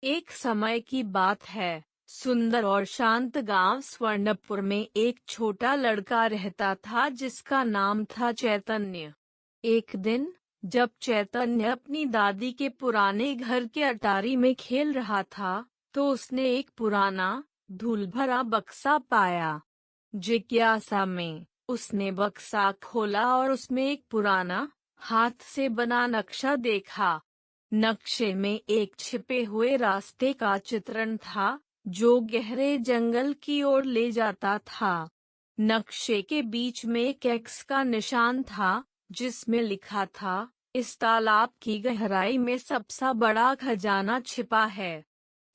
एक समय की बात है। सुंदर और शांत गांव स्वर्णपुर में एक छोटा लड़का रहता था जिसका नाम था चैतन्य। एक दिन जब चैतन्य अपनी दादी के पुराने घर के अटारी में खेल रहा था, तो उसने एक पुराना धूल भरा बक्सा पाया। जिज्ञासा में उसने बक्सा खोला और उसमें एक पुराना हाथ से बना नक्शा देखा। नक्शे में एक छिपे हुए रास्ते का चित्रण था जो गहरे जंगल की ओर ले जाता था। नक्शे के बीच में एक एक्स का निशान था जिसमें लिखा था, इस तालाब की गहराई में सबसे बड़ा खजाना छिपा है।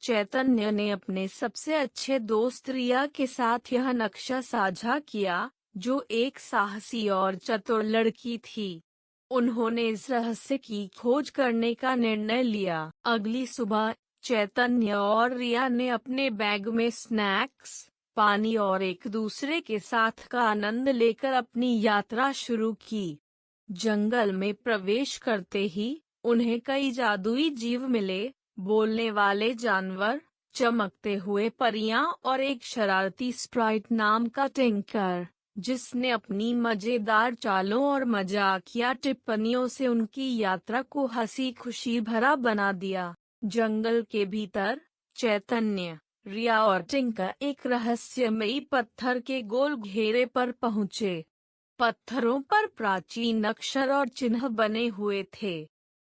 चैतन्य ने अपने सबसे अच्छे दोस्त रिया के साथ यह नक्शा साझा किया, जो एक साहसी और चतुर लड़की थी। उन्होंने इस रहस्य की खोज करने का निर्णय लिया। अगली सुबह चैतन्य और रिया ने अपने बैग में स्नैक्स, पानी और एक दूसरे के साथ का आनंद लेकर अपनी यात्रा शुरू की। जंगल में प्रवेश करते ही उन्हें कई जादुई जीव मिले, बोलने वाले जानवर, चमकते हुए परियां और एक शरारती स्प्राइट नाम का टिंकर, जिसने अपनी मजेदार चालों और मजाकिया टिप्पणियों से उनकी यात्रा को हंसी खुशी भरा बना दिया। जंगल के भीतर चैतन्य, रिया और टिंकर एक रहस्यमयी पत्थर के गोल घेरे पर पहुंचे। पत्थरों पर प्राचीन अक्षर और चिन्ह बने हुए थे।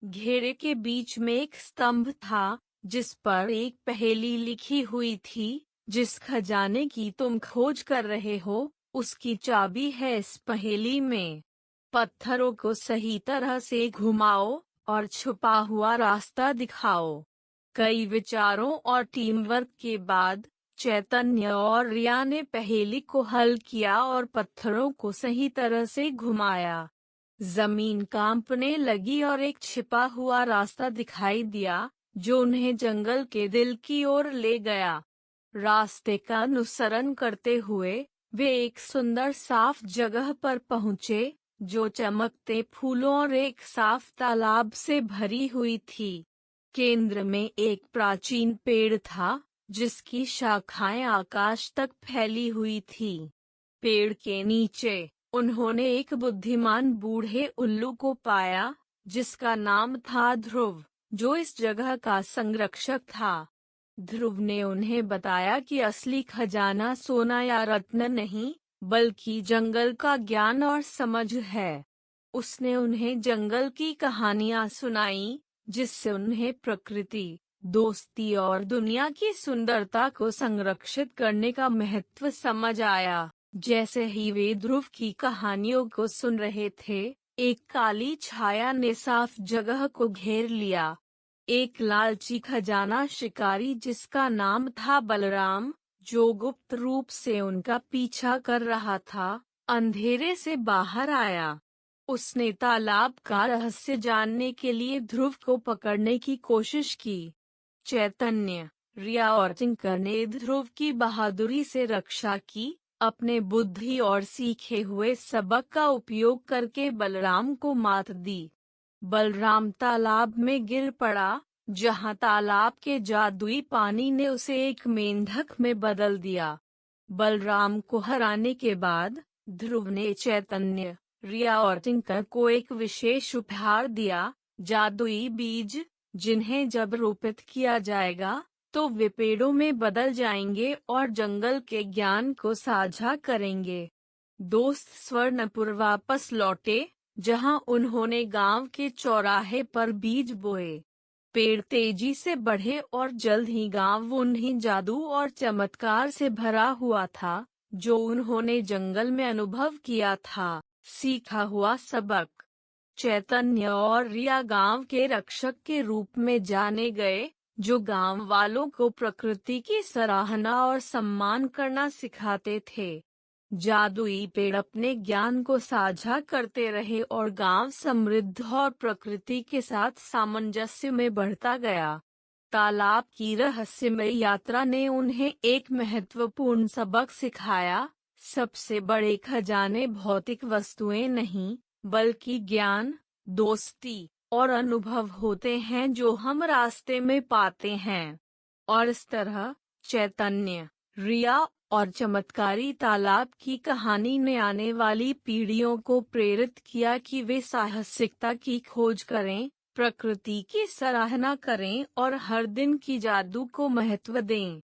घेरे के बीच में एक स्तंभ था जिस पर एक पहेली लिखी हुई थी, जिस खजाने की तुम खोज कर रहे हो उसकी चाबी है इस पहेली में। पत्थरों को सही तरह से घुमाओ और छुपा हुआ रास्ता दिखाओ। कई विचारों और टीम वर्क के बाद चैतन्य और रिया ने पहेली को हल किया और पत्थरों को सही तरह से घुमाया। जमीन कांपने लगी और एक छिपा हुआ रास्ता दिखाई दिया जो उन्हें जंगल के दिल की ओर ले गया। रास्ते का अनुसरण करते हुए वे एक सुंदर साफ जगह पर पहुंचे जो चमकते फूलों और एक साफ तालाब से भरी हुई थी। केंद्र में एक प्राचीन पेड़ था जिसकी शाखाएं आकाश तक फैली हुई थी। पेड़ के नीचे उन्होंने एक बुद्धिमान बूढ़े उल्लू को पाया जिसका नाम था ध्रुव, जो इस जगह का संरक्षक था। ध्रुव ने उन्हें बताया कि असली खजाना सोना या रत्न नहीं, बल्कि जंगल का ज्ञान और समझ है। उसने उन्हें जंगल की कहानियां सुनाई, जिससे उन्हें प्रकृति, दोस्ती और दुनिया की सुंदरता को संरक्षित करने का महत्व समझ आया। जैसे ही वे ध्रुव की कहानियों को सुन रहे थे, एक काली छाया ने साफ जगह को घेर लिया। एक लालची खजाना शिकारी जिसका नाम था बलराम, जो गुप्त रूप से उनका पीछा कर रहा था, अंधेरे से बाहर आया। उसने तालाब का रहस्य जानने के लिए ध्रुव को पकड़ने की कोशिश की। चैतन्य, रिया और टिंकर ने ध्रुव की बहादुरी से रक्षा की, अपने बुद्धि और सीखे हुए सबक का उपयोग करके बलराम को मात दी। बलराम तालाब में गिर पड़ा, जहां तालाब के जादुई पानी ने उसे एक मेंढक में बदल दिया। बलराम को हराने के बाद ध्रुव ने चैतन्य, रिया और टिंकर को एक विशेष उपहार दिया, जादुई बीज, जिन्हें जब रोपित किया जाएगा तो वे पेड़ों में बदल जाएंगे और जंगल के ज्ञान को साझा करेंगे। दोस्त स्वर्णपुर वापस लौटे, जहां उन्होंने गांव के चौराहे पर बीज बोए। पेड़ तेजी से बढ़े और जल्द ही गांव उन्हीं जादू और चमत्कार से भरा हुआ था जो उन्होंने जंगल में अनुभव किया था। सीखा हुआ सबक। चैतन्य और रिया गांव के रक्षक के रूप में जाने गए, जो गांव वालों को प्रकृति की सराहना और सम्मान करना सिखाते थे। जादुई पेड़ अपने ज्ञान को साझा करते रहे और गांव समृद्ध और प्रकृति के साथ सामंजस्य में बढ़ता गया। तालाब की रहस्यमय यात्रा ने उन्हें एक महत्वपूर्ण सबक सिखाया, सबसे बड़े खजाने भौतिक वस्तुएं नहीं, बल्कि ज्ञान, दोस्ती और अनुभव होते हैं जो हम रास्ते में पाते हैं। और इस तरह चैतन्य, रिया और चमत्कारी तालाब की कहानी ने आने वाली पीढ़ियों को प्रेरित किया कि वे साहसिकता की खोज करें, प्रकृति की सराहना करें और हर दिन की जादू को महत्व दें।